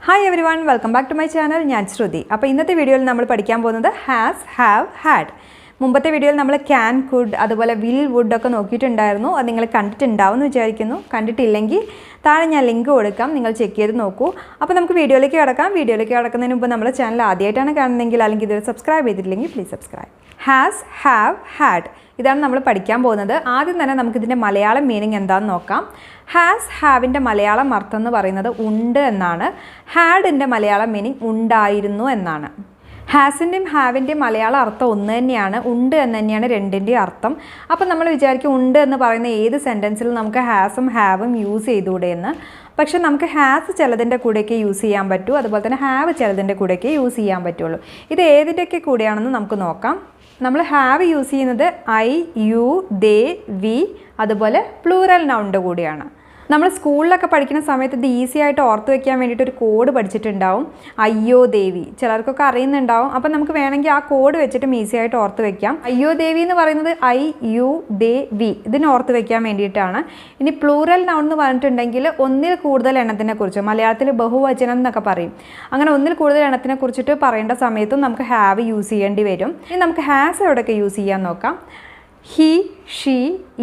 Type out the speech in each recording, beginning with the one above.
Hi everyone, welcome back to my channel. ഞാൻ ശ്രുതി. അപ്പോൾ ഇന്നത്തെ വീഡിയോയിൽ നമ്മൾ പഠിക്കാൻ പോകുന്നത് has, have, had. മുമ്പത്തെ വീഡിയോയിൽ നമ്മൾ can, could, അതുപോലെ will, would ഒക്കെ നോക്കിയിട്ടുണ്ടായിരുന്നു. അത് നിങ്ങൾ കണ്ടിട്ടുണ്ടാവും എന്ന് വിചാരിക്കുന്നു. കണ്ടിട്ടില്ലെങ്കിൽ താഴെ ഞാൻ ലിങ്ക് കൊടുക്കാം. നിങ്ങൾ ചെക്ക് ചെയ്ത് നോക്കൂ. അപ്പോൾ നമുക്ക് വീഡിയോയിലേക്ക് കടക്കാം. വീഡിയോയിലേക്ക് കടക്കുന്നതിന് മുമ്പ് നമ്മുടെ ചാനൽ ആദ്യമായിട്ടാണ് കാണുന്നതെങ്കിൽ അല്ലെങ്കിൽ ഇതുവരെ സബ്സ്ക്രൈബ് ചെയ്തിട്ടില്ലെങ്കിൽ please subscribe. has, have, had. ഇതാണ് നമ്മൾ പഠിക്കാൻ പോകുന്നത്. ആദ്യം തന്നെ നമുക്കിതിൻ്റെ മലയാളം മീനിങ് എന്താണെന്ന് നോക്കാം. ഹാസ് ഹാവിൻ്റെ മലയാളം അർത്ഥം എന്ന് പറയുന്നത് ഉണ്ട് എന്നാണ്. ഹാഡിൻ്റെ മലയാളം മീനിങ് ഉണ്ടായിരുന്നു എന്നാണ്. ഹാസിൻ്റെയും ഹാവിൻ്റെയും മലയാളം അർത്ഥം ഒന്ന് തന്നെയാണ്. ഉണ്ട് എന്ന് തന്നെയാണ് രണ്ടിൻ്റെയും അർത്ഥം. അപ്പം നമ്മൾ വിചാരിക്കും ഉണ്ട് എന്ന് പറയുന്ന ഏത് സെൻറ്റൻസിലും നമുക്ക് ഹാസും ഹാവും യൂസ് ചെയ്തുകൂടെ എന്ന്. പക്ഷെ നമുക്ക് ഹാസ് ചിലതിൻ്റെ കൂടെയൊക്കെ യൂസ് ചെയ്യാൻ പറ്റൂ, അതുപോലെ തന്നെ ഹാവ് ചിലതിൻ്റെ കൂടെയൊക്കെ യൂസ് ചെയ്യാൻ പറ്റുള്ളൂ. ഇത് ഏതിൻ്റെയൊക്കെ കൂടെയാണെന്ന് നമുക്ക് നോക്കാം. നമ്മൾ ഹാവ് യൂസ് ചെയ്യുന്നത് ഐ, യു, ദേ, വി, അതുപോലെ പ്ലൂറൽ നൗണിൻ്റെ കൂടെയാണ്. നമ്മൾ സ്കൂളിലൊക്കെ പഠിക്കുന്ന സമയത്ത് ഇത് ഈസി ആയിട്ട് ഓർത്ത് വയ്ക്കാൻ വേണ്ടിയിട്ട് ഒരു കോഡ് പഠിച്ചിട്ടുണ്ടാവും. അയ്യോ ദേവി ചിലർക്കൊക്കെ അറിയുന്നുണ്ടാവും. അപ്പം നമുക്ക് വേണമെങ്കിൽ ആ കോഡ് വെച്ചിട്ടും ഈസി ആയിട്ട് ഓർത്ത് വയ്ക്കാം. അയ്യോ ദേവി എന്ന് പറയുന്നത് ഐ, യു, ദേ, വി ഇതിന് ഓർത്ത് വയ്ക്കാൻ വേണ്ടിയിട്ടാണ്. ഇനി പ്ലൂറൽ നൗൺ എന്ന് പറഞ്ഞിട്ടുണ്ടെങ്കിൽ ഒന്നിൽ കൂടുതൽ എണ്ണത്തിനെ കുറിച്ച്, മലയാളത്തിൽ ബഹുവചനം എന്നൊക്കെ പറയും. അങ്ങനെ ഒന്നിൽ കൂടുതൽ എണ്ണത്തിനെ കുറിച്ചിട്ട് പറയേണ്ട സമയത്തും നമുക്ക് ഹാവ് യൂസ് ചെയ്യേണ്ടി വരും. ഇനി നമുക്ക് ഹാസ് എവിടെയൊക്കെ യൂസ് ചെയ്യാൻ നോക്കാം. He, she,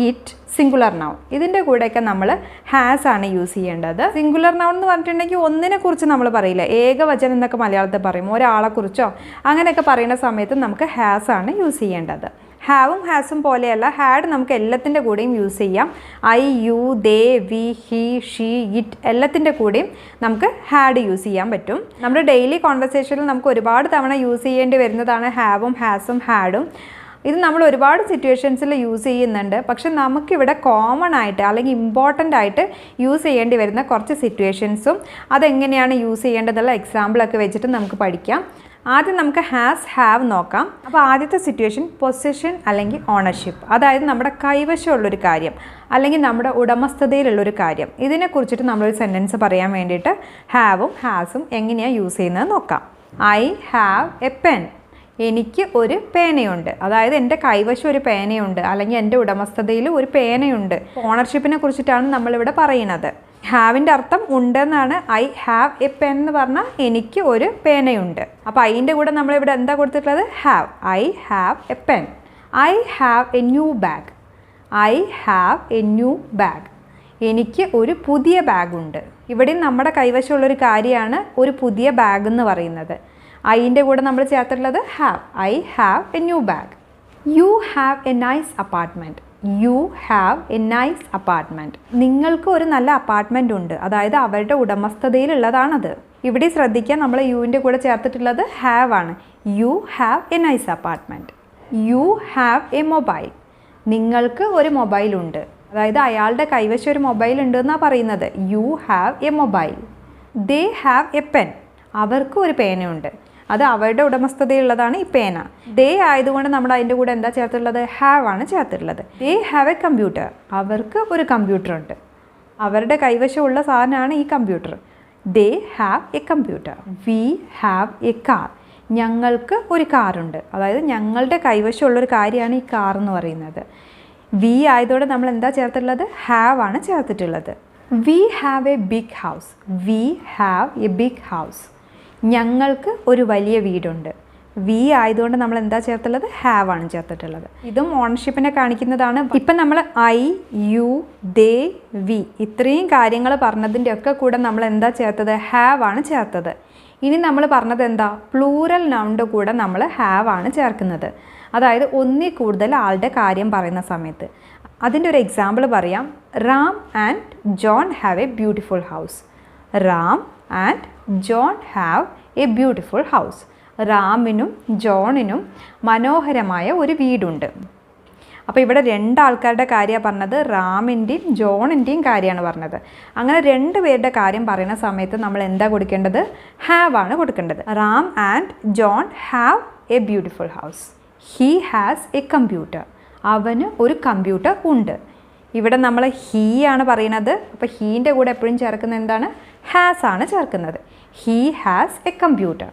it, singular noun ഇതിൻ്റെ കൂടെയൊക്കെ നമ്മൾ ഹാസ് ആണ് യൂസ് ചെയ്യേണ്ടത്. സിംഗുലർ നൗൺ എന്ന് പറഞ്ഞിട്ടുണ്ടെങ്കിൽ ഒന്നിനെ കുറിച്ച് നമ്മൾ പറയില്ല, ഏകവചനം എന്നൊക്കെ മലയാളത്തിൽ പറയും. ഒരാളെക്കുറിച്ചോ അങ്ങനെയൊക്കെ പറയുന്ന സമയത്ത് നമുക്ക് ഹാസ് ആണ് യൂസ് ചെയ്യേണ്ടത്. ഹാവും ഹാസും പോലെയല്ല, ഹാഡ് നമുക്ക് എല്ലാത്തിൻ്റെ കൂടെയും യൂസ് ചെയ്യാം. I, you, they, we, he, she, it എല്ലാത്തിൻ്റെ കൂടെയും നമുക്ക് ഹാഡ് യൂസ് ചെയ്യാൻ പറ്റും. നമ്മുടെ ഡെയിലി കോൺവെർസേഷനിൽ നമുക്ക് ഒരുപാട് തവണ യൂസ് ചെയ്യേണ്ടി വരുന്നതാണ് ഹാവും ഹാസും ഹാഡും. ഇത് നമ്മൾ ഒരുപാട് സിറ്റുവേഷൻസിൽ യൂസ് ചെയ്യുന്നുണ്ട്. പക്ഷെ നമുക്കിവിടെ കോമൺ ആയിട്ട് അല്ലെങ്കിൽ ഇമ്പോർട്ടൻ്റ് ആയിട്ട് യൂസ് ചെയ്യേണ്ടി വരുന്ന കുറച്ച് സിറ്റുവേഷൻസും അതെങ്ങനെയാണ് യൂസ് ചെയ്യേണ്ടതുള്ള എക്സാമ്പിളൊക്കെ വെച്ചിട്ട് നമുക്ക് പഠിക്കാം. ആദ്യം നമുക്ക് ഹാസ്, ഹാവ് നോക്കാം. അപ്പോൾ ആദ്യത്തെ സിറ്റുവേഷൻ പൊസിഷൻ അല്ലെങ്കിൽ ഓണർഷിപ്പ്, അതായത് നമ്മുടെ കൈവശമുള്ളൊരു കാര്യം അല്ലെങ്കിൽ നമ്മുടെ ഉടമസ്ഥതയിലുള്ളൊരു കാര്യം. ഇതിനെക്കുറിച്ചിട്ട് നമ്മളൊരു സെൻറ്റൻസ് പറയാൻ വേണ്ടിയിട്ട് ഹാവും ഹാസും എങ്ങനെയാണ് യൂസ് ചെയ്യുന്നത് നോക്കാം. ഐ ഹാവ് എ പെൻ, എനിക്ക് ഒരു പേനയുണ്ട്. അതായത് എൻ്റെ കൈവശം ഒരു പേനയുണ്ട് അല്ലെങ്കിൽ എൻ്റെ ഉടമസ്ഥതയിൽ ഒരു പേനയുണ്ട്. ഓണർഷിപ്പിനെ കുറിച്ചിട്ടാണ് നമ്മളിവിടെ പറയുന്നത്. ഹാവിൻ്റെ അർത്ഥം ഉണ്ടെന്നാണ്. ഐ ഹാവ് എ പെൻ എന്ന് പറഞ്ഞാൽ എനിക്ക് ഒരു പേനയുണ്ട്. അപ്പോൾ അതിൻ്റെ കൂടെ നമ്മളിവിടെ എന്താ കൊടുത്തിട്ടുള്ളത്? Have. I have A pen. I have a new bag. I have a new bag. എനിക്ക് ഒരു പുതിയ ബാഗുണ്ട്. ഇവിടെ നമ്മുടെ കൈവശമുള്ളൊരു കാര്യമാണ് ഒരു പുതിയ ബാഗ് എന്ന് പറയുന്നത്. ഐൻ്റെ കൂടെ നമ്മൾ ചേർത്തിട്ടുള്ളത് have. I have a new bag. You have a nice apartment. You have a nice apartment. നിങ്ങൾക്ക് ഒരു നല്ല അപ്പാർട്ട്മെൻറ്റ് ഉണ്ട്, അതായത് അവരുടെ ഉടമസ്ഥതയിലുള്ളതാണത്. ഇവിടെ ശ്രദ്ധിക്കുക, നമ്മൾ യുവിൻ്റെ കൂടെ ചേർത്തിട്ടുള്ളത് ഹാവ് ആണ്. U have a nice apartment. You have a mobile. നിങ്ങൾക്ക് ഒരു മൊബൈലുണ്ട്, അതായത് അയാളുടെ കൈവശം ഒരു മൊബൈൽ ഉണ്ട് എന്നാണ് പറയുന്നത്. U have a mobile. They have A pen. അവർക്ക് ഒരു പേനയുണ്ട്, അത് അവരുടെ ഉടമസ്ഥതയുള്ളതാണ് ഈ പേന. ദേ ആയതുകൊണ്ട് നമ്മൾ അതിൻ്റെ കൂടെ എന്താ ചേർത്തിട്ടുള്ളത്? ഹാവ് ആണ് ചേർത്തിട്ടുള്ളത്. They have a computer. അവർക്ക് ഒരു കമ്പ്യൂട്ടർ ഉണ്ട്, അവരുടെ കൈവശമുള്ള സാധനമാണ് ഈ computer. They have a computer. We have a car. ഞങ്ങൾക്ക് ഒരു കാറുണ്ട്, അതായത് ഞങ്ങളുടെ കൈവശമുള്ളൊരു കാര്യമാണ് ഈ കാർ എന്ന് പറയുന്നത്. വി ആയതോടെ നമ്മൾ എന്താ ചേർത്തിട്ടുള്ളത്? ഹാവ് ആണ് ചേർത്തിട്ടുള്ളത്. We have a big house. We have a big house. ഞങ്ങൾക്ക് ഒരു വലിയ വീടുണ്ട്. വി ആയതുകൊണ്ട് നമ്മൾ എന്താ ചേർത്തുള്ളത്? ഹാവ് ആണ് ചേർത്തിട്ടുള്ളത്. ഇതും ഓണർഷിപ്പിനെ കാണിക്കുന്നതാണ്. ഇപ്പം നമ്മൾ ഐ, യു, ദേ, വി ഇത്രയും കാര്യങ്ങൾ പറഞ്ഞതിൻ്റെ ഒക്കെ കൂടെ നമ്മൾ എന്താ ചേർത്തത്? ഹാവ് ആണ് ചേർത്തത്. ഇനി നമ്മൾ പറഞ്ഞത് എന്താ? പ്ലൂറൽ നൗണിൻ്റെ കൂടെ നമ്മൾ ഹാവ് ആണ് ചേർക്കുന്നത്. അതായത് ഒന്നിൽ കൂടുതൽ ആളുടെ കാര്യം പറയുന്ന സമയത്ത്. അതിൻ്റെ ഒരു എക്സാമ്പിൾ പറയാം. Ram and John have a beautiful house. Ram and John have a beautiful house. റാമിനും ജോണിനും മനോഹരമായ ഒരു വീടുണ്ട്. അപ്പോൾ ഇവിടെ രണ്ടാൾക്കാരുടെ കാര്യമാണ് പറഞ്ഞത്. റാമിൻ്റെയും ജോണിൻ്റെയും കാര്യമാണ് പറഞ്ഞത്. അങ്ങനെ രണ്ട് പേരുടെ കാര്യം പറയുന്ന സമയത്ത് നമ്മൾ എന്താ കൊടുക്കേണ്ടത്? ഹാവ് ആണ് കൊടുക്കേണ്ടത്. Ram and John have a beautiful house. He has a computer. അവന് ഒരു കമ്പ്യൂട്ടർ ഉണ്ട്. ഇവിടെ നമ്മൾ ഹീ ആണ് പറയുന്നത്. അപ്പോൾ ഹീൻ്റെ കൂടെ എപ്പോഴും ചേർക്കുന്നത് എന്താണ്? ഹാസ് ആണ് ചേർക്കുന്നത്. He has a computer.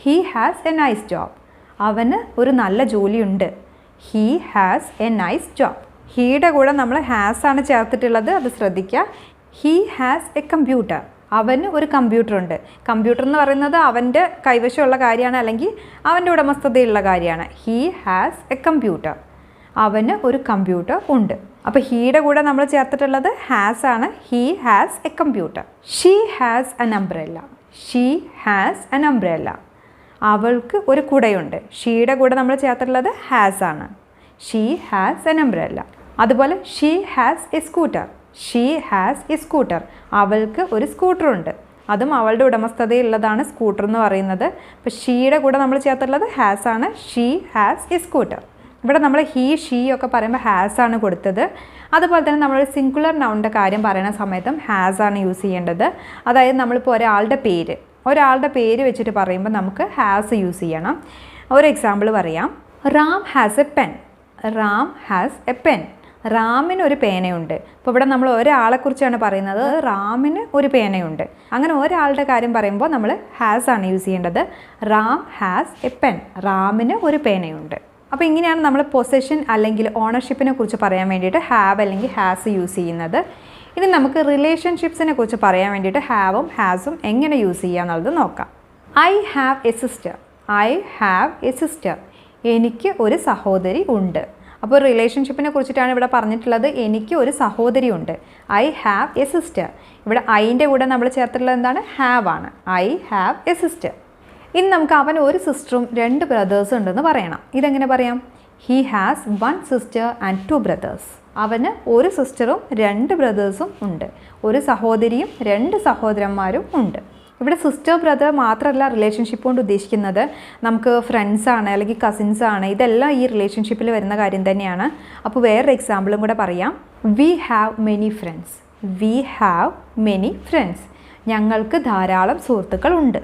He has a nice job. അവന് ഒരു നല്ല ജോലിയുണ്ട്. He has a nice job. ഹീയുടെ കൂടെ നമ്മൾ ഹാസ് ആണ് ചേർത്തിട്ടുള്ളത്, അത് ശ്രദ്ധിക്കുക. He has a computer. അവന് ഒരു കമ്പ്യൂട്ടറുണ്ട്. കമ്പ്യൂട്ടർ എന്ന് പറയുന്നത് അവൻ്റെ കൈവശമുള്ള കാര്യമാണ്, അല്ലെങ്കിൽ അവൻ്റെ ഉടമസ്ഥതയുള്ള കാര്യമാണ്. He has a computer. അവന് ഒരു കമ്പ്യൂട്ടർ ഉണ്ട്. അപ്പോൾ ഹീയുടെ കൂടെ നമ്മൾ ചേർത്തിട്ടുള്ളത് ഹാസ് ആണ്. He has a computer. She has an umbrella. She has an umbrella. അവൾക്ക് ഒരു കുടയുണ്ട്. ഷീയുടെ കൂടെ നമ്മൾ ചേർത്തിട്ടുള്ളത് ഹാസ് ആണ്. She has an umbrella. അതുപോലെ she has a scooter. She has a scooter. അവൾക്ക് ഒരു സ്കൂട്ടറുണ്ട്. അതും അവളുടെ ഉടമസ്ഥതയുള്ളതാണ് സ്കൂട്ടർ എന്ന് പറയുന്നത്. അപ്പോൾ ഷീയുടെ കൂടെ നമ്മൾ ചേർത്തിട്ടുള്ളത് ഹാസ് ആണ്. She has a scooter. ഇവിടെ നമ്മൾ ഹീ ഷീ ഒക്കെ പറയുമ്പോൾ ഹാസ് ആണ് കൊടുത്തത്. അതുപോലെ തന്നെ നമ്മൾ സിംഗുലർ നൗണിൻ്റെ കാര്യം പറയുന്ന സമയത്തും ഹാസ് ആണ് യൂസ് ചെയ്യേണ്ടത്. അതായത് നമ്മളിപ്പോൾ ഒരാളുടെ പേര് വെച്ചിട്ട് പറയുമ്പോൾ നമുക്ക് ഹാസ് യൂസ് ചെയ്യണം. ഒരു എക്സാമ്പിൾ പറയാം. Ram has a pen. Ram has a pen. റാമിന് ഒരു പേനയുണ്ട്. അപ്പോൾ ഇവിടെ നമ്മൾ ഒരാളെക്കുറിച്ചാണ് പറയുന്നത്. റാമിന് ഒരു പേനയുണ്ട്. അങ്ങനെ ഒരാളുടെ കാര്യം പറയുമ്പോൾ നമ്മൾ ഹാസ് ആണ് യൂസ് ചെയ്യേണ്ടത്. Ram has a pen. റാമിന് ഒരു പേനയുണ്ട്. അപ്പോൾ ഇങ്ങനെയാണ് നമ്മൾ പൊസഷൻ അല്ലെങ്കിൽ ഓണർഷിപ്പിനെ കുറിച്ച് പറയാൻ വേണ്ടിയിട്ട് ഹാവ് അല്ലെങ്കിൽ ഹാസ് യൂസ് ചെയ്യുന്നത്. ഇനി നമുക്ക് റിലേഷൻഷിപ്സിനെ കുറിച്ച് പറയാൻ വേണ്ടിയിട്ട് ഹാവും ഹാസും എങ്ങനെ യൂസ് ചെയ്യുക എന്നുള്ളത് നോക്കാം. I have A sister. I have A sister. എനിക്ക് ഒരു സഹോദരി ഉണ്ട്. അപ്പോൾ റിലേഷൻഷിപ്പിനെ കുറിച്ചിട്ടാണ് ഇവിടെ പറഞ്ഞിട്ടുള്ളത്. എനിക്ക് ഒരു സഹോദരി ഉണ്ട്. I have A sister. ഇവിടെ ഐൻ്റെ കൂടെ നമ്മൾ ചേർത്തിട്ടുള്ളത് എന്താണ്? ഹാവ് ആണ്. I have A sister. ഇനി നമുക്ക് അവന് ഒരു സിസ്റ്ററും 2 ബ്രദേഴ്സും ഉണ്ടെന്ന് പറയണം. ഇതെങ്ങനെ പറയാം? He has 1 sister and 2 brothers. അവന് ഒരു സിസ്റ്ററും 2 ബ്രദേഴ്സും ഉണ്ട്. ഒരു സഹോദരിയും 2 സഹോദരന്മാരും ഉണ്ട്. ഇവിടെ സിസ്റ്റർ ബ്രദർ മാത്രമല്ല റിലേഷൻഷിപ്പ് കൊണ്ട് ഉദ്ദേശിക്കുന്നത്. നമുക്ക് ഫ്രണ്ട്സാണ് അല്ലെങ്കിൽ കസിൻസാണ്. ഇതെല്ലാം ഈ റിലേഷൻഷിപ്പിൽ വരുന്ന കാര്യം തന്നെയാണ്. അപ്പോൾ വേറൊരു എക്സാമ്പിളും കൂടെ പറയാം. We have many friends. We have many friends. ഞങ്ങൾക്ക് ധാരാളം സുഹൃത്തുക്കൾ ഉണ്ട്.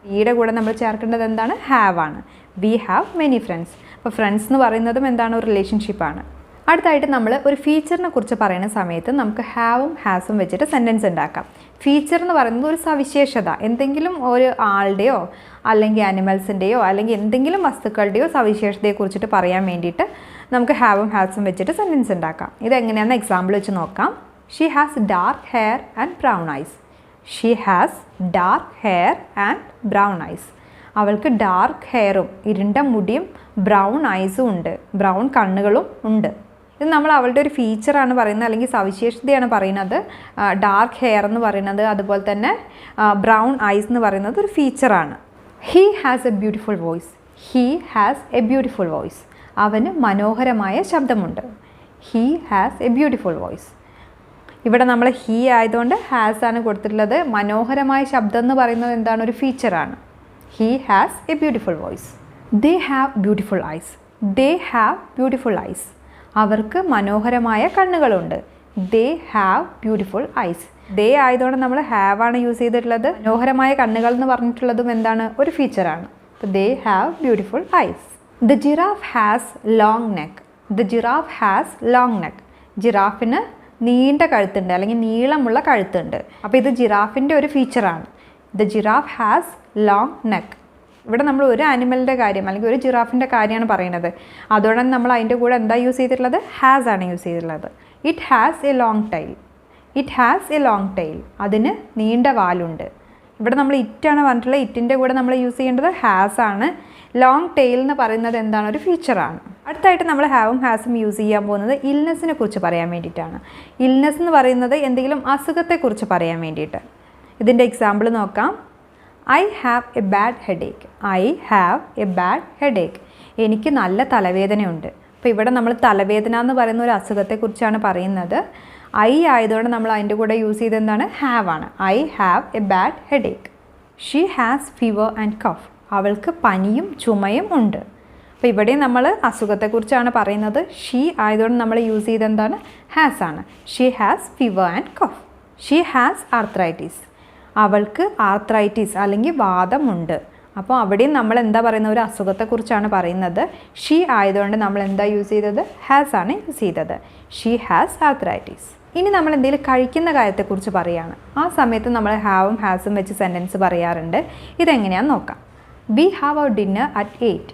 ഈയുടെ കൂടെ നമ്മൾ ചേർക്കേണ്ടത് എന്താണ്? ഹാവ് ആണ്. We have many friends. അപ്പോൾ ഫ്രണ്ട്സ് എന്ന് പറയുന്നതും എന്താണ്? ഒരു റിലേഷൻഷിപ്പാണ്. അടുത്തായിട്ട് നമ്മൾ ഒരു ഫീച്ചറിനെ കുറിച്ച് പറയുന്ന സമയത്ത് നമുക്ക് ഹാവും ഹാസും വെച്ചിട്ട് സെൻറ്റൻസ് ഉണ്ടാക്കാം. ഫീച്ചർ എന്ന് പറയുന്നത് ഒരു സവിശേഷത, എന്തെങ്കിലും ഒരു ആളുടെയോ അല്ലെങ്കിൽ ആനിമൽസിൻ്റെയോ അല്ലെങ്കിൽ എന്തെങ്കിലും വസ്തുക്കളുടെയോ സവിശേഷതയെ കുറിച്ചിട്ട് പറയാൻ വേണ്ടിയിട്ട് നമുക്ക് ഹാവും ഹാസും വെച്ചിട്ട് സെൻറ്റൻസ് ഉണ്ടാക്കാം. ഇതെങ്ങനെയാണെന്ന് എക്സാമ്പിൾ വെച്ച് നോക്കാം. She has dark hair and brown eyes. She has dark hair and brown eyes. അവൾക്ക് ഡാർക്ക് ഹെയറും ഇരുണ്ട മുടിയും ബ്രൗൺ ഐസും ഉണ്ട്. ബ്രൗൺ കണ്ണുകളും ഉണ്ട്. ഇത് നമ്മൾ അവളുടെ ഒരു ഫീച്ചറാണ് പറയുന്നത്, അല്ലെങ്കിൽ സവിശേഷതയാണ് പറയുന്നത്. ഡാർക്ക് ഹെയർ എന്ന് പറയുന്നത്, അതുപോലെ തന്നെ ബ്രൗൺ ഐസ് എന്ന് പറയുന്നത് ഒരു ഫീച്ചറാണ്. He has a beautiful voice. He has a beautiful voice. അവന് മനോഹരമായ ശബ്ദമുണ്ട്. He has a beautiful voice. ഇവിടെ നമ്മൾ ഹീ ആയതുകൊണ്ട് ഹാസ് ആണ് കൊടുത്തിട്ടുള്ളത്. മനോഹരമായ ശബ്ദം എന്ന് പറയുന്നത് എന്താണ്? ഒരു ഫീച്ചറാണ്. He has a beautiful voice. They have beautiful eyes. They have beautiful eyes. അവർക്ക് മനോഹരമായ കണ്ണുകളുണ്ട്. They have beautiful eyes. They ആയതുകൊണ്ട് നമ്മൾ ഹാവ് ആണ് യൂസ് ചെയ്തിട്ടുള്ളത്. മനോഹരമായ കണ്ണുകൾ എന്ന് പറഞ്ഞിട്ടുള്ളതും എന്താണ്? ഒരു ഫീച്ചറാണ്. അപ്പോൾ they have beautiful eyes. The giraffe has long neck. The giraffe has long neck. ജിറാഫിന് നീണ്ട കഴുത്തുണ്ട് അല്ലെങ്കിൽ നീളമുള്ള കഴുത്തുണ്ട്. അപ്പോൾ ഇത് ജിറാഫിൻ്റെ ഒരു ഫീച്ചറാണ്. The giraffe has long neck. ഇവിടെ നമ്മൾ ഒരു ആനിമലിൻ്റെ കാര്യം അല്ലെങ്കിൽ ഒരു ജിറാഫിൻ്റെ കാര്യമാണ് പറയുന്നത്. അതുകൊണ്ടാണ് നമ്മൾ അതിൻ്റെ കൂടെ എന്താ യൂസ് ചെയ്തിട്ടുള്ളത്? ഹാസ് ആണ് യൂസ് ചെയ്തിട്ടുള്ളത്. It has A long tile. It has A long tile. അതിന് നീണ്ട വാലുണ്ട്. ഇവിടെ നമ്മൾ ഇറ്റാണ് പറഞ്ഞിട്ടുള്ളത്. ഇറ്റിൻ്റെ കൂടെ നമ്മൾ യൂസ് ചെയ്യേണ്ടത് ഹാസ് ആണ്. ലോങ് ടെയിൽ എന്ന് പറയുന്നത് എന്താണ്? ഒരു ഫീച്ചറാണ്. അടുത്തായിട്ട് നമ്മൾ ഹാവും ഹാസും യൂസ് ചെയ്യാൻ പോകുന്നത് ഇൽനെസ്സിനെ കുറിച്ച് പറയാൻ വേണ്ടിയിട്ടാണ്. ഇൽനെസ് എന്ന് പറയുന്നത് എന്തെങ്കിലും അസുഖത്തെക്കുറിച്ച് പറയാൻ വേണ്ടിയിട്ട്. ഇതിൻ്റെ എക്സാമ്പിൾ നോക്കാം. I have a bad headache. I have a bad headache. എനിക്ക് നല്ല തലവേദനയുണ്ട്. അപ്പോൾ ഇവിടെ നമ്മൾ തലവേദന എന്ന് പറയുന്ന ഒരു അസുഖത്തെക്കുറിച്ചാണ് പറയുന്നത്. ഐ ആയതുകൊണ്ട് നമ്മൾ അതിൻ്റെ കൂടെ യൂസ് ചെയ്ത് എന്താണ്? ഹാവ് ആണ്. I have a bad headache. She has fever and cough. അവൾക്ക് പനിയും ചുമയും ഉണ്ട്. അപ്പോൾ ഇവിടെ നമ്മൾ അസുഖത്തെക്കുറിച്ചാണ് പറയുന്നത്. ഷീ ആയതുകൊണ്ട് നമ്മൾ യൂസ് ചെയ്ത് എന്താണ്? ഹാസ് ആണ്. She has fever and cough. She has arthritis. അവൾക്ക് ആർത്രൈറ്റിസ് അല്ലെങ്കിൽ വാദമുണ്ട്. അപ്പോൾ അവിടെയും നമ്മൾ എന്താ പറയുന്നത്? ഒരു അസുഖത്തെക്കുറിച്ചാണ് പറയുന്നത്. ഷീ ആയതുകൊണ്ട് നമ്മൾ എന്താ യൂസ് ചെയ്തത്? ഹാസ് ആണ് യൂസ് ചെയ്തത്. She has arthritis. ഇനി നമ്മൾ എന്തെങ്കിലും കഴിക്കുന്ന കാര്യത്തെക്കുറിച്ച് പറയുകയാണ്. ആ സമയത്ത് നമ്മൾ ഹാവും ഹാസും വെച്ച് സെൻറ്റൻസ് പറയാറുണ്ട്. ഇതെങ്ങനെയാണെന്ന് നോക്കാം. We have our dinner at 8.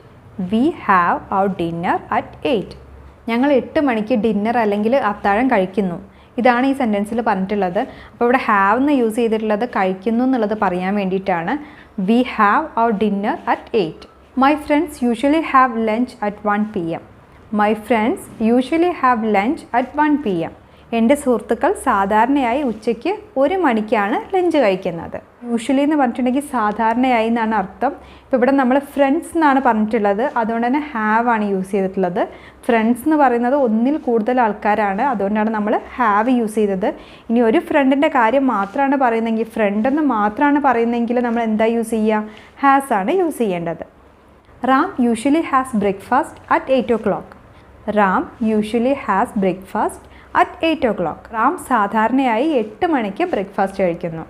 We have our dinner at 8. ഞങ്ങൾ 8 മണിക്ക് ഡിന്നർ അല്ലെങ്കിൽ അത്താഴം കഴിക്കുന്നു. ഇതാണ് ഈ സെൻറ്റൻസിൽ പറഞ്ഞിട്ടുള്ളത്. അപ്പോൾ ഇവിടെ ഹാവ് എന്ന് യൂസ് ചെയ്തിട്ടുള്ളത് കഴിക്കുന്നു എന്നുള്ളത് പറയാൻ വേണ്ടിയിട്ടാണ്. We have our dinner at 8. My friends usually have lunch at 1 PM. My friends usually have lunch at 1 PM. എൻ്റെ സുഹൃത്തുക്കൾ സാധാരണയായി ഉച്ചയ്ക്ക് 1 മണിക്കാണ് ലഞ്ച് കഴിക്കുന്നത്. യൂഷ്വലി എന്ന് പറഞ്ഞിട്ടുണ്ടെങ്കിൽ സാധാരണയായി എന്നാണ് അർത്ഥം. ഇപ്പോൾ ഇവിടെ നമ്മൾ ഫ്രണ്ട്സ് എന്നാണ് പറഞ്ഞിട്ടുള്ളത്, അതുകൊണ്ട് തന്നെ ഹാവ് ആണ് യൂസ് ചെയ്തിട്ടുള്ളത്. ഫ്രണ്ട്സ് എന്ന് പറയുന്നത് ഒന്നിൽ കൂടുതൽ ആൾക്കാരാണ്, അതുകൊണ്ടാണ് നമ്മൾ ഹാവ് യൂസ് ചെയ്തത്. ഇനി ഒരു ഫ്രണ്ടിൻ്റെ കാര്യം മാത്രമാണ് പറയുന്നതെങ്കിൽ, ഫ്രണ്ടെന്ന് മാത്രമാണ് പറയുന്നതെങ്കിൽ നമ്മൾ എന്താ യൂസ് ചെയ്യുക? ഹാസ് ആണ് യൂസ് ചെയ്യേണ്ടത്. Ram usually has breakfast at 8 o'clock. Ram usually has breakfast at 8 o'clock. Ram സാധാരണയായി 8 മണിക്ക് ബ്രേക്ക്ഫാസ്റ്റ് കഴിക്കുന്നു.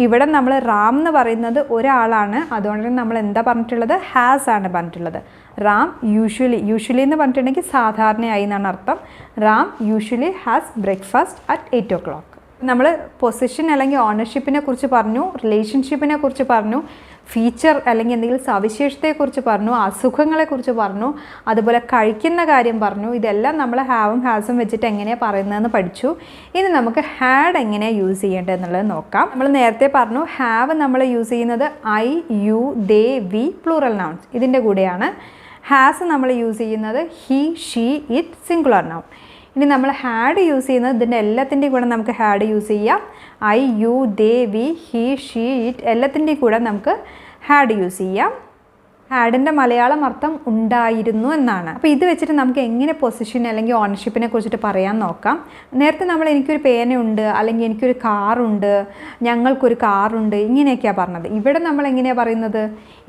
ഇവിടെ നമ്മൾ റാം എന്ന് പറയുന്നത് ഒരാളാണ്, അതുകൊണ്ട് നമ്മൾ എന്താ പറഞ്ഞിട്ടുള്ളത്? ഹാസ് ആണ് പറഞ്ഞിട്ടുള്ളത്. റാം യൂഷ്വലി എന്ന് പറഞ്ഞിട്ടുണ്ടെങ്കിൽ സാധാരണയായി എന്നാണ് അർത്ഥം. Ram usually has breakfast at 8 o'clock. നമ്മൾ പൊസിഷൻ അല്ലെങ്കിൽ ഓണർഷിപ്പിനെ കുറിച്ച് പറഞ്ഞു, റിലേഷൻഷിപ്പിനെ കുറിച്ച് പറഞ്ഞു, ഫീച്ചർ അല്ലെങ്കിൽ എന്തെങ്കിലും സവിശേഷതയെക്കുറിച്ച് പറഞ്ഞു, അസുഖങ്ങളെക്കുറിച്ച് പറഞ്ഞു, അതുപോലെ കഴിക്കുന്ന കാര്യം പറഞ്ഞു. ഇതെല്ലാം നമ്മൾ ഹാവും ഹാസും വെച്ചിട്ട് എങ്ങനെയാണ് പറയുന്നതെന്ന് പഠിച്ചു. ഇനി നമുക്ക് ഹാഡ് എങ്ങനെയാണ് യൂസ് ചെയ്യേണ്ടത് എന്നുള്ളത് നോക്കാം. നമ്മൾ നേരത്തെ പറഞ്ഞു ഹാവ് നമ്മൾ യൂസ് ചെയ്യുന്നത് I, you, they, we plural nouns ഇതിൻ്റെ കൂടെയാണ്. ഹാസ് നമ്മൾ യൂസ് ചെയ്യുന്നത് he, she, it singular noun. ഇനി നമ്മൾ ഹാഡ് യൂസ് ചെയ്യുന്നത് ഇതിൻ്റെ എല്ലാത്തിൻ്റെയും കൂടെ നമുക്ക് ഹാഡ് യൂസ് ചെയ്യാം. I, you, they, we, he, she, it എല്ലാത്തിൻ്റെയും കൂടെ നമുക്ക് ഹാഡ് യൂസ് ചെയ്യാം. ഹാഡിൻ്റെ മലയാളം അർത്ഥം ഉണ്ടായിരുന്നു എന്നാണ്. അപ്പോൾ ഇത് വെച്ചിട്ട് നമുക്ക് എങ്ങനെ പൊസിഷൻ അല്ലെങ്കിൽ ഓണർഷിപ്പിനെ കുറിച്ചിട്ട് പറയാൻ നോക്കാം. നേരത്തെ നമ്മൾ എനിക്കൊരു പേനയുണ്ട്, അല്ലെങ്കിൽ എനിക്കൊരു കാറുണ്ട്, ഞങ്ങൾക്കൊരു കാറുണ്ട്, ഇങ്ങനെയൊക്കെയാണ് പറഞ്ഞത്. ഇവിടെ നമ്മൾ എങ്ങനെയാണ് പറയുന്നത്?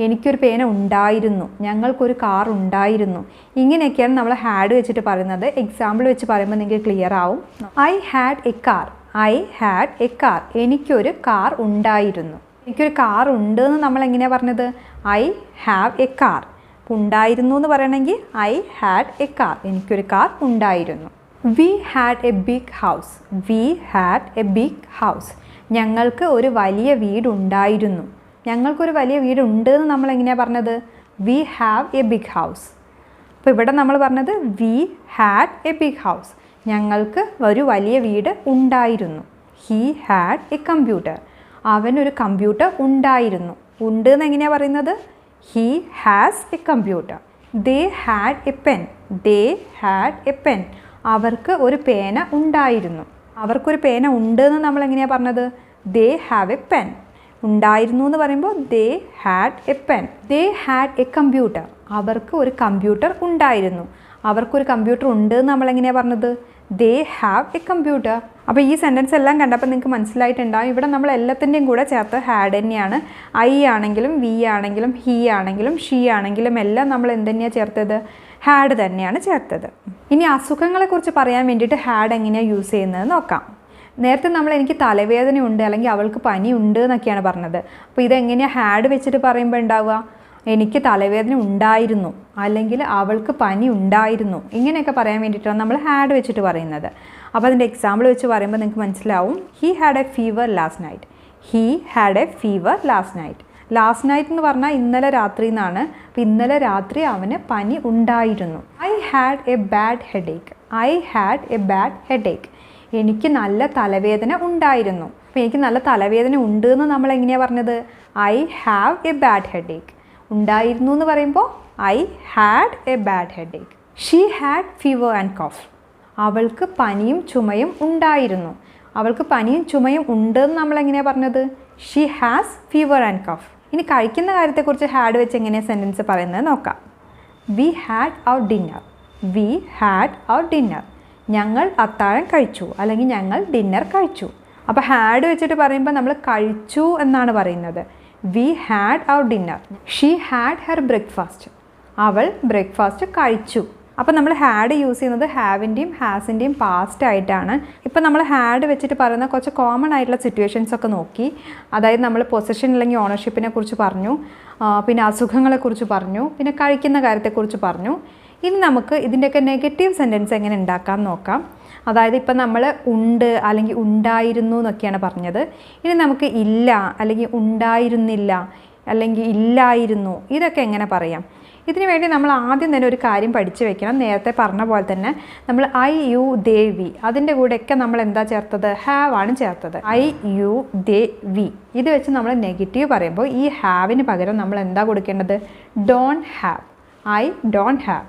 എനിക്കൊരു പേന ഉണ്ടായിരുന്നു, ഞങ്ങൾക്കൊരു കാർ ഉണ്ടായിരുന്നു, ഇങ്ങനെയൊക്കെയാണ് നമ്മൾ ഹാഡ് വെച്ചിട്ട് പറയുന്നത്. എക്സാമ്പിൾ വെച്ച് പറയുമ്പോൾ നിങ്ങൾക്ക് ക്ലിയർ ആവും. I had a car. I had a car. എനിക്കൊരു കാർ ഉണ്ടായിരുന്നു. എനിക്കൊരു കാർ ഉണ്ട് എന്ന് നമ്മൾ എങ്ങനെയാണ് പറഞ്ഞത്? I have a car. ഉണ്ടായിരുന്നു എന്ന് പറയണമെങ്കിൽ ഐ ഹാഡ് എ കാർ. എനിക്കൊരു കാർ ഉണ്ടായിരുന്നു. We had a big house. We had a big house. ഞങ്ങൾക്ക് ഒരു വലിയ വീടുണ്ടായിരുന്നു. ഞങ്ങൾക്കൊരു വലിയ വീടുണ്ട് എന്ന് നമ്മൾ എങ്ങനെയാണ് പറഞ്ഞത്? We have a big house. അപ്പോൾ ഇവിടെ നമ്മൾ പറഞ്ഞത് we had a big house. ഞങ്ങൾക്ക് ഒരു വലിയ വീട് ഉണ്ടായിരുന്നു. He had a computer. അവനൊരു കമ്പ്യൂട്ടർ ഉണ്ടായിരുന്നു. ഉണ്ട് എന്ന് എങ്ങനെയാണ് പറയുന്നത്? He has a computer. They had a pen. They had a pen. അവർക്ക് ഒരു പേന ഉണ്ടായിരുന്നു. അവർക്കൊരു പേന ഉണ്ട് എന്ന് നമ്മൾ എങ്ങനെയാണ് പറഞ്ഞത്? They have A pen. ഉണ്ടായിരുന്നു എന്ന് പറയുമ്പോൾ ദേ had a pen. They had a computer. അവർക്ക് ഒരു കമ്പ്യൂട്ടർ ഉണ്ടായിരുന്നു. അവർക്കൊരു കമ്പ്യൂട്ടർ ഉണ്ട് എന്ന് നമ്മൾ എങ്ങനെയാണ് പറഞ്ഞത്? They have a computer. അപ്പോൾ ഈ സെൻറ്റൻസ് എല്ലാം കണ്ടപ്പോൾ നിങ്ങൾക്ക് മനസ്സിലായിട്ടുണ്ടാകും. ഇവിടെ നമ്മൾ എല്ലാത്തിൻ്റെയും കൂടെ ചേർത്ത് ഹാഡ് തന്നെയാണ്. ഐ ആണെങ്കിലും വി ആണെങ്കിലും ഹി ആണെങ്കിലും ഷീ ആണെങ്കിലും എല്ലാം നമ്മൾ എന്ത് തന്നെയാണ് ചേർത്തത്? ഹാഡ് തന്നെയാണ് ചേർത്തത്. ഇനി അസുഖങ്ങളെക്കുറിച്ച് പറയാൻ വേണ്ടിയിട്ട് ഹാഡ് എങ്ങനെയാണ് യൂസ് ചെയ്യുന്നത് നോക്കാം. നേരത്തെ നമ്മൾ എനിക്ക് തലവേദന ഉണ്ട് അല്ലെങ്കിൽ അവൾക്ക് പനി ഉണ്ട് എന്നൊക്കെയാണ് പറഞ്ഞത്. അപ്പോൾ ഇതെങ്ങനെയാണ് ഹാഡ് വെച്ചിട്ട് പറയുമ്പോൾ ഉണ്ടാവുക? എനിക്ക് തലവേദന ഉണ്ടായിരുന്നു, അല്ലെങ്കിൽ അവൾക്ക് പനി ഉണ്ടായിരുന്നു, ഇങ്ങനെയൊക്കെ പറയാൻ വേണ്ടിയിട്ടാണ് നമ്മൾ ഹാഡ് വെച്ചിട്ട് പറയുന്നത്. അപ്പോൾ അതിൻ്റെ എക്സാമ്പിൾ വെച്ച് പറയുമ്പോൾ നിങ്ങൾക്ക് മനസ്സിലാവും. He had A fever last night. He had A fever last night. Last night എന്ന് പറഞ്ഞാൽ ഇന്നലെ രാത്രി എന്നാണ്. അപ്പോൾ ഇന്നലെ രാത്രി അവന് പനി ഉണ്ടായിരുന്നു. I had a bad headache. I had a bad headache. എനിക്ക് നല്ല തലവേദന ഉണ്ടായിരുന്നു. അപ്പോൾ എനിക്ക് നല്ല തലവേദന ഉണ്ട് എന്ന് നമ്മൾ എങ്ങനെയാണ് പറഞ്ഞത്? I have a bad headache. ഉണ്ടായിരുന്നു എന്ന് പറയുമ്പോൾ I had a bad headache. She had fever and cough. അവൾക്ക് പനിയും ചുമയും ഉണ്ടായിരുന്നു. അവൾക്ക് പനിയും ചുമയും ഉണ്ട് എന്ന് നമ്മൾ എങ്ങനെയാണ് പറഞ്ഞത്? She has fever and cough. ഇനി കഴിക്കുന്ന കാര്യത്തെക്കുറിച്ച് ഹാഡ് വെച്ച് എങ്ങനെയാണ് സെൻറ്റൻസ് പറയുന്നത് നോക്കാം. We had our dinner. We had our dinner. ഞങ്ങൾ അത്താഴം കഴിച്ചു, അല്ലെങ്കിൽ ഞങ്ങൾ ഡിന്നർ കഴിച്ചു. അപ്പോൾ ഹാഡ് വെച്ചിട്ട് പറയുമ്പോൾ നമ്മൾ കഴിച്ചു എന്നാണ് പറയുന്നത്. We had our dinner. She had her breakfast. അവൾ ബ്രേക്ക്ഫാസ്റ്റ് കഴിച്ചു. അപ്പോൾ നമ്മൾ ഹാഡ് യൂസ് ചെയ്യുന്നത് ഹാവിൻ്റെയും ഹാസിൻ്റെയും പാസ്റ്റ് ആയിട്ടാണ്. ഇപ്പോൾ നമ്മൾ ഹാഡ് വെച്ചിട്ട് പറയുന്ന കുറച്ച് കോമൺ ആയിട്ടുള്ള സിറ്റുവേഷൻസ് ഒക്കെ നോക്കി. അതായത് നമ്മൾ പൊസഷൻ അല്ലെങ്കിൽ ഓണർഷിപ്പിനെ കുറിച്ച് പറഞ്ഞു, പിന്നെ അസുഖങ്ങളെക്കുറിച്ച് പറഞ്ഞു, പിന്നെ കഴിക്കുന്ന കാര്യത്തെക്കുറിച്ച് പറഞ്ഞു. ഇനി നമുക്ക് ഇതിൻ്റെയൊക്കെ നെഗറ്റീവ് സെൻറ്റൻസ് എങ്ങനെ ഉണ്ടാക്കാം നോക്കാം. അതായത് ഇപ്പം നമ്മൾ ഉണ്ട് അല്ലെങ്കിൽ ഉണ്ടായിരുന്നു എന്നൊക്കെയാണ് പറഞ്ഞത്. ഇനി നമുക്ക് ഇല്ല അല്ലെങ്കിൽ ഉണ്ടായിരുന്നില്ല അല്ലെങ്കിൽ ഇല്ലായിരുന്നു, ഇതൊക്കെ എങ്ങനെ പറയാം? ഇതിനു വേണ്ടി നമ്മൾ ആദ്യം തന്നെ ഒരു കാര്യം പഠിച്ചു വെക്കണം. നേരത്തെ പറഞ്ഞ പോലെ തന്നെ നമ്മൾ ഐ യു ദേ വി അതിൻ്റെ കൂടെയൊക്കെ നമ്മൾ എന്താ ചേർത്തത്? ഹാവ് ആണ് ചേർത്തത്. ഐ യു ദേ വി ഇത് വെച്ച് നമ്മൾ നെഗറ്റീവ് പറയുമ്പോൾ ഈ ഹാവിന് പകരം നമ്മൾ എന്താ കൊടുക്കേണ്ടത്? Don't have. I don't have,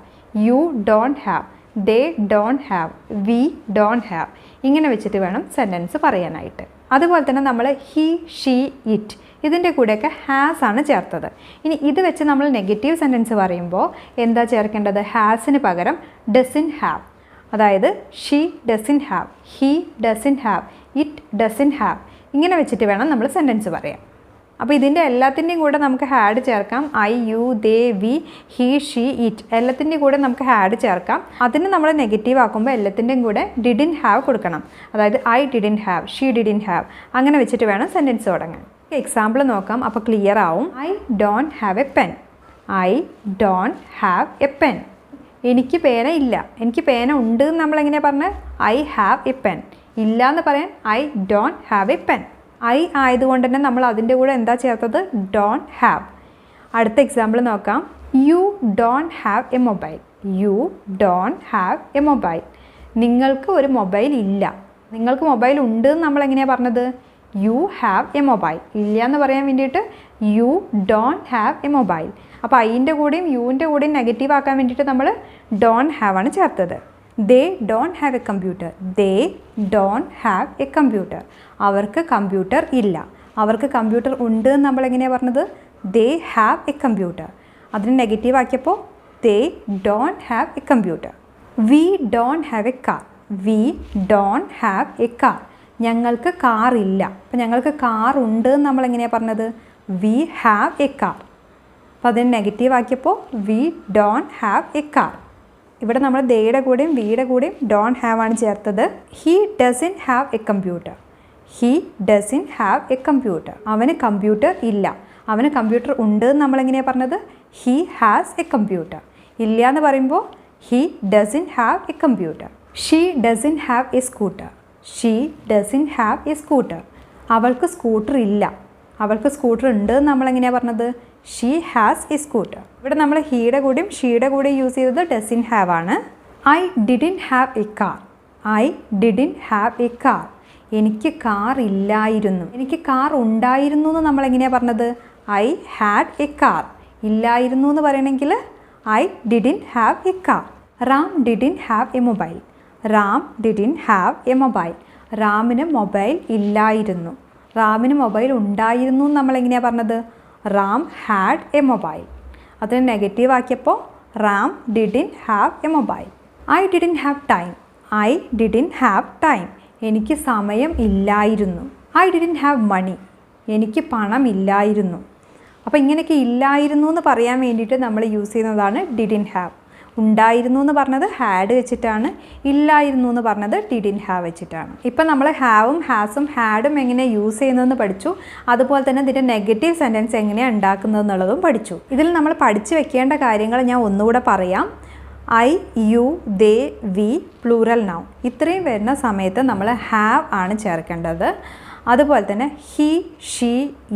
you don't have, they don't have, V don't have. ഇങ്ങനെ വെച്ചിട്ട് വേണം സെൻറ്റൻസ് പറയാനായിട്ട്. അതുപോലെ തന്നെ നമ്മൾ ഹി ഷീ ഇറ്റ് ഇതിൻ്റെ കൂടെയൊക്കെ ഹാസ് ആണ് ചേർത്തത്. ഇനി ഇത് വെച്ച് നമ്മൾ നെഗറ്റീവ് സെൻറ്റൻസ് പറയുമ്പോൾ എന്താ ചേർക്കേണ്ടത്? ഹാസിന് പകരം ഡസിൻ ഹാവ്. അതായത് she doesn't have, he doesn't have, it doesn't have. ഇങ്ങനെ വെച്ചിട്ട് വേണം നമ്മൾ സെൻറ്റൻസ് പറയാൻ. അപ്പോൾ ഇതിൻ്റെ എല്ലാത്തിൻ്റെയും കൂടെ നമുക്ക് ഹാഡ് ചേർക്കാം. I you they we he she it എല്ലാത്തിൻ്റെയും കൂടെ നമുക്ക് ഹാഡ് ചേർക്കാം. അതിന് നമ്മൾ നെഗറ്റീവ് ആക്കുമ്പോൾ എല്ലാത്തിൻ്റെയും കൂടെ ഡിഡിൻ ഹാവ് കൊടുക്കണം. അതായത് I didn't have, she didn't have. അങ്ങനെ വെച്ചിട്ട് വേണം സെൻറ്റൻസ് തുടങ്ങാൻ. എക്സാമ്പിൾ നോക്കാം, അപ്പോൾ ക്ലിയർ ആവും. I don't have A pen. I don't have A pen. എനിക്ക് പേന ഇല്ല. എനിക്ക് പേന ഉണ്ട് എന്ന് നമ്മളെങ്ങനെയാണ് പറഞ്ഞത്? I have A pen. ഇല്ല എന്ന് പറയാൻ I don't have A pen. I ആയതുകൊണ്ട് തന്നെ നമ്മൾ അതിൻ്റെ കൂടെ എന്താ ചേർത്തത്? Don't have. അടുത്ത എക്സാമ്പിൾ നോക്കാം. You don't have a mobile. You don't have a mobile. നിങ്ങൾക്ക് ഒരു മൊബൈൽ ഇല്ല. നിങ്ങൾക്ക് മൊബൈൽ ഉണ്ട് എന്ന് നമ്മളെങ്ങനെയാണ് പറഞ്ഞത്? U have a mobile. ഇല്ല എന്ന് പറയാൻ വേണ്ടിയിട്ട് you don't have a mobile. അപ്പോൾ ഐൻ്റെ കൂടെയും യുവിൻ്റെ കൂടെയും നെഗറ്റീവ് ആക്കാൻ വേണ്ടിയിട്ട് നമ്മൾ ഡോണ്ട് ഹാവ് ആണ് ചേർത്തത്. They don't have a computer. They don't have a computer. അവർക്ക് കമ്പ്യൂട്ടർ ഇല്ല. അവർക്ക് കമ്പ്യൂട്ടർ ഉണ്ട് എന്ന് നമ്മളെങ്ങനെയാണ് പറഞ്ഞത്? They have a computer. അതിന് നെഗറ്റീവ് ആക്കിയപ്പോൾ they don't have a computer. We don't have a car. We don't have a car. ഞങ്ങൾക്ക് കാർ ഇല്ല. അപ്പം ഞങ്ങൾക്ക് കാർ ഉണ്ട് എന്ന് നമ്മളെങ്ങനെയാണ് പറഞ്ഞത്? We have a car. അപ്പോൾ അതിന് നെഗറ്റീവ് ആക്കിയപ്പോൾ we don't have a car. ഇവിടെ നമ്മൾ ദേയുടെ കൂടെയും വിയുടെ കൂടെയും ഡോണ്ട് ഹാവ് ആണ് ചേർത്തത്. He doesn't have a computer. He doesn't have a computer. അവന് കമ്പ്യൂട്ടർ ഇല്ല. അവന് കമ്പ്യൂട്ടർ ഉണ്ട് എന്ന് നമ്മളെങ്ങനെയാണ് പറഞ്ഞത്? He has a computer. ഇല്ല എന്ന് പറയുമ്പോൾ he doesn't have a computer. She doesn't have A scooter. She doesn't have A scooter. അവൾക്ക് സ്കൂട്ടർ ഇല്ല. അവൾക്ക് സ്കൂട്ടർ ഉണ്ട് എന്ന് നമ്മളെങ്ങനെയാണ് പറഞ്ഞത്? She has a scooter. ഇവിടെ നമ്മൾ ഹീയുടെ കൂടെയും ഷീയുടെ കൂടെയും യൂസ് ചെയ്തത് ഡസിൻ ഹാവ് ആണ്. I didn't have a car. I didn't have a car. എനിക്ക് കാർ ഇല്ലായിരുന്നു. എനിക്ക് കാർ ഉണ്ടായിരുന്നു എന്ന് നമ്മളെങ്ങനെയാണ് പറഞ്ഞത്? I had a car. ഇല്ലായിരുന്നു എന്ന് പറയണമെങ്കിൽ I didn't have a car. Ram didn't have a mobile. Ram didn't have a mobile. റാമിന് മൊബൈൽ ഇല്ലായിരുന്നു. റാമിന് മൊബൈൽ ഉണ്ടായിരുന്നു എന്ന് നമ്മളെങ്ങനെയാണ് പറഞ്ഞത്? Ram had a mobile. അതിന് നെഗറ്റീവ് ആക്കിയപ്പോൾ Ram didn't have a mobile. I didn't have time. I didn't have time. എനിക്ക് സമയം ഇല്ലായിരുന്നു. I didn't have money. എനിക്ക് പണം ഇല്ലായിരുന്നു. അപ്പോൾ ഇങ്ങനെയൊക്കെ ഇല്ലായിരുന്നു എന്ന് പറയാൻ വേണ്ടിയിട്ട് നമ്മൾ യൂസ് ചെയ്യുന്നതാണ് ഡിഡിൻ ഹാവ്. ഉണ്ടായിരുന്നു എന്ന് പറഞ്ഞത് ഹാഡ് വെച്ചിട്ടാണ്. ഇല്ലായിരുന്നു എന്ന് പറഞ്ഞത് ഡിഡിൻ ഹാവ് വെച്ചിട്ടാണ്. ഇപ്പം നമ്മൾ ഹാവും ഹാസും ഹാഡും എങ്ങനെ യൂസ് ചെയ്യുന്നതെന്ന് പഠിച്ചു. അതുപോലെ തന്നെ ഇതിൻ്റെ നെഗറ്റീവ് സെൻറ്റൻസ് എങ്ങനെയാണ് ഉണ്ടാക്കുന്നതെന്നുള്ളതും പഠിച്ചു. ഇതിൽ നമ്മൾ പഠിച്ചു വെക്കേണ്ട കാര്യങ്ങൾ ഞാൻ ഒന്നുകൂടെ പറയാം. I you they we plural noun ഇത്രയും വരുന്ന സമയത്ത് നമ്മൾ ഹാവ് ആണ് ചേർക്കേണ്ടത്. അതുപോലെ തന്നെ he she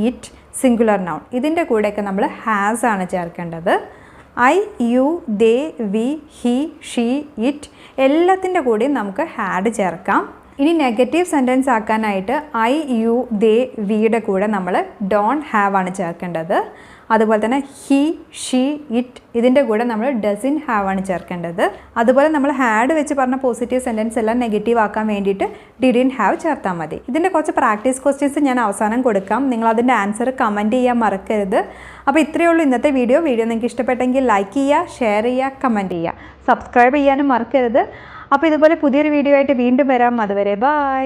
it singular noun ഇതിൻ്റെ കൂടെയൊക്കെ നമ്മൾ ഹാസ് ആണ് ചേർക്കേണ്ടത്. I you they we he she it എല്ലാത്തിൻ്റെ കൂടെയും നമുക്ക് ഹാഡ് ചേർക്കാം. ഇനി നെഗറ്റീവ് സെൻറ്റൻസ് ആക്കാനായിട്ട് ഐ യു ദേ വിയുടെ കൂടെ നമ്മൾ ഡോണ്ട് ഹാവ് ആണ് ചേർക്കേണ്ടത്. അതുപോലെ തന്നെ ഹി ഷീ ഇറ്റ് ഇതിൻ്റെ കൂടെ നമ്മൾ ഡസിൻ ഹാവ് ആണ് ചേർക്കേണ്ടത്. അതുപോലെ നമ്മൾ ഹാഡ് വെച്ച് പറഞ്ഞ പോസിറ്റീവ് സെൻറ്റൻസ് എല്ലാം നെഗറ്റീവ് ആക്കാൻ വേണ്ടിയിട്ട് ഡിഡിൻ ഹാവ് ചേർത്താൽ മതി. ഇതിൻ്റെ കുറച്ച് പ്രാക്ടീസ് ക്വസ്റ്റ്യൻസ് ഞാൻ അവസാനം കൊടുക്കാം. നിങ്ങൾ അതിൻ്റെ ആൻസർ കമൻറ്റ് ചെയ്യാൻ മറക്കരുത്. അപ്പോൾ ഇത്രയേ ഉള്ളൂ ഇന്നത്തെ വീഡിയോ. നിങ്ങൾക്ക് ഇഷ്ടപ്പെട്ടെങ്കിൽ ലൈക്ക് ചെയ്യുക, ഷെയർ ചെയ്യുക, കമൻറ്റ് ചെയ്യുക, സബ്സ്ക്രൈബ് ചെയ്യാനും മറക്കരുത്. അപ്പോൾ ഇതുപോലെ പുതിയൊരു വീഡിയോ ആയിട്ട് വീണ്ടും വരാം. അതുവരെ ബൈ.